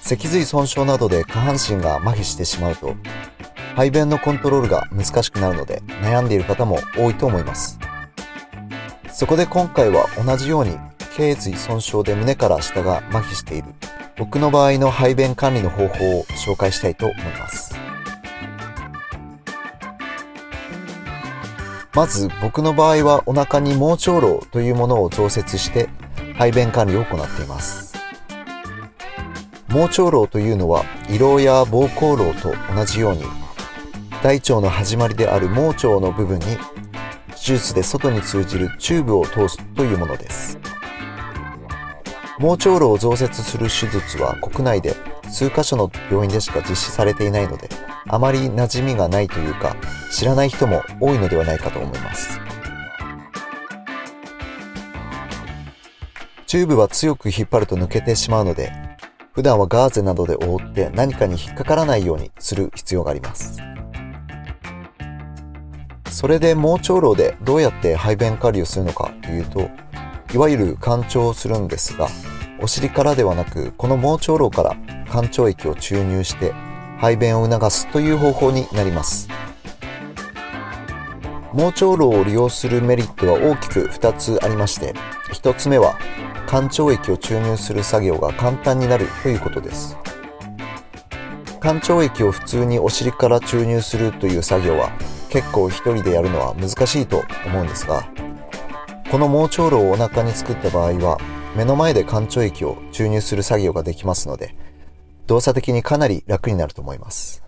脊髄損傷などで下半身が麻痺してしまうと、排便のコントロールが難しくなるので悩んでいる方も多いと思います。そこで今回は同じように頸髄損傷で胸から下が麻痺している僕の場合の排便管理の方法を紹介したいと思います。まず僕の場合はお腹に盲腸瘻というものを増設して排便管理を行っています。盲腸瘻というのは胃ろうや膀胱瘻と同じように大腸の始まりである盲腸の部分に手術で外に通じるチューブを通すというものです。盲腸瘻を増設する手術は国内で数カ所の病院でしか実施されていないので、あまり馴染みがないというか知らない人も多いのではないかと思います。チューブは強く引っ張ると抜けてしまうので、普段はガーゼなどで覆って何かに引っかからないようにする必要があります。それで盲腸瘻でどうやって排便管理をするのかというと、いわゆる灌腸をするんですが、お尻からではなくこの盲腸瘻から灌腸液を注入して排便を促すという方法になります。盲腸瘻を利用するメリットは大きく2つありまして、1つ目は灌腸液を注入する作業が簡単になるということです。灌腸液を普通にお尻から注入するという作業は結構一人でやるのは難しいと思うんですが、この盲腸瘻をお腹に作った場合は目の前で灌腸液を注入する作業ができますので、動作的にかなり楽になると思います。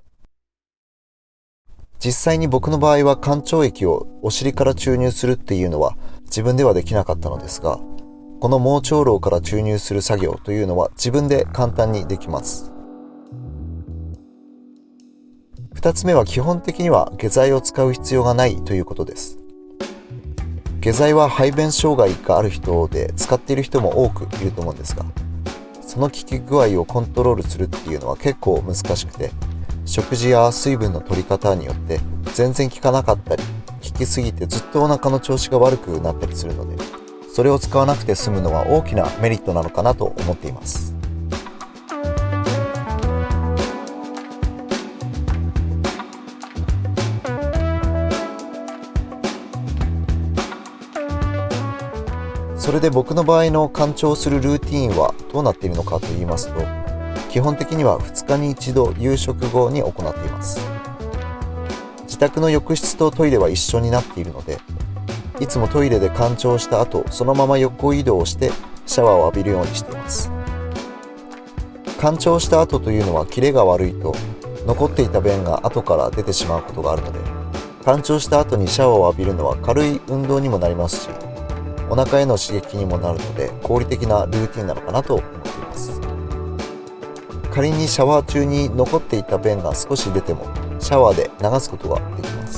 実際に僕の場合は灌腸液をお尻から注入するっていうのは自分ではできなかったのですが、この盲腸瘻から注入する作業というのは自分で簡単にできます。2つ目は基本的には下剤を使う必要がないということです。下剤は排便障害がある人で使っている人も多くいると思うんですが、その効き具合をコントロールするっていうのは結構難しくて、食事や水分の取り方によって全然効かなかったり、効きすぎてずっとお腹の調子が悪くなったりするので、それを使わなくて済むのは大きなメリットなのかなと思っています。それで僕の場合の灌腸をするルーティーンはどうなっているのかと言いますと、基本的には2日に1度夕食後に行っています。自宅の浴室とトイレは一緒になっているので、いつもトイレで灌腸をした後、そのまま横移動してシャワーを浴びるようにしています。灌腸をした後というのはキレが悪いと残っていた便が後から出てしまうことがあるので、灌腸した後にシャワーを浴びるのは軽い運動にもなりますし、お腹への刺激にもなるので合理的なルーティンなのかなと思っています。仮にシャワー中に残っていた便が少し出てもシャワーで流すことができます。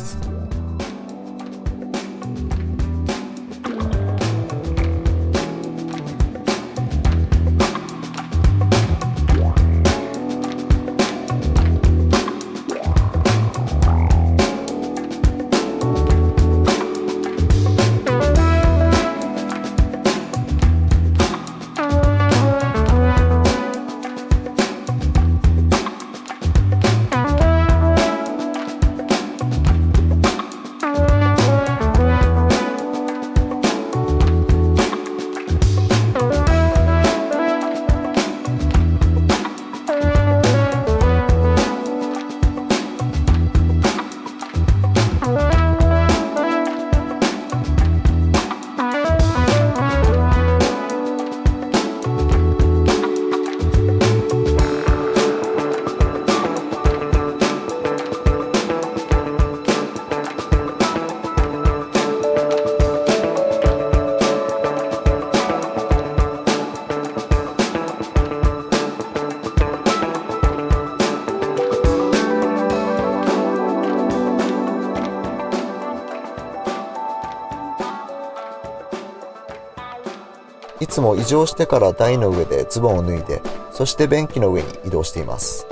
いつも移乗してから台の上でズボンを脱いで、そして便器の上に移動しています。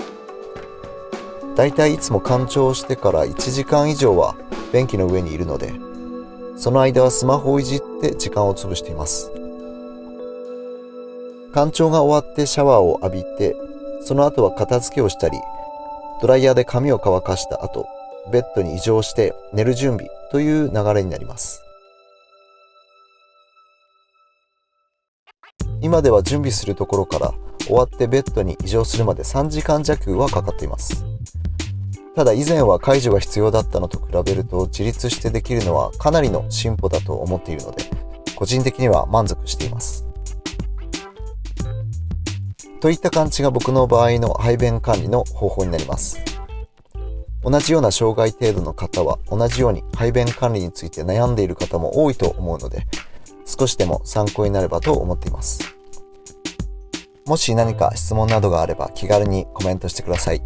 だいたいいつも灌腸をしてから1時間以上は便器の上にいるので、その間はスマホをいじって時間を潰しています。灌腸が終わってシャワーを浴びて、その後は片付けをしたり、ドライヤーで髪を乾かした後、ベッドに移動して寝る準備という流れになります。今では準備するところから終わってベッドに移動するまで3時間弱はかかっています。ただ以前は介助が必要だったのと比べると自立してできるのはかなりの進歩だと思っているので、個人的には満足しています。といった感じが僕の場合の排便管理の方法になります。同じような障害程度の方は同じように排便管理について悩んでいる方も多いと思うので、少しでも参考になればと思っています。もし何か質問などがあれば気軽にコメントしてください。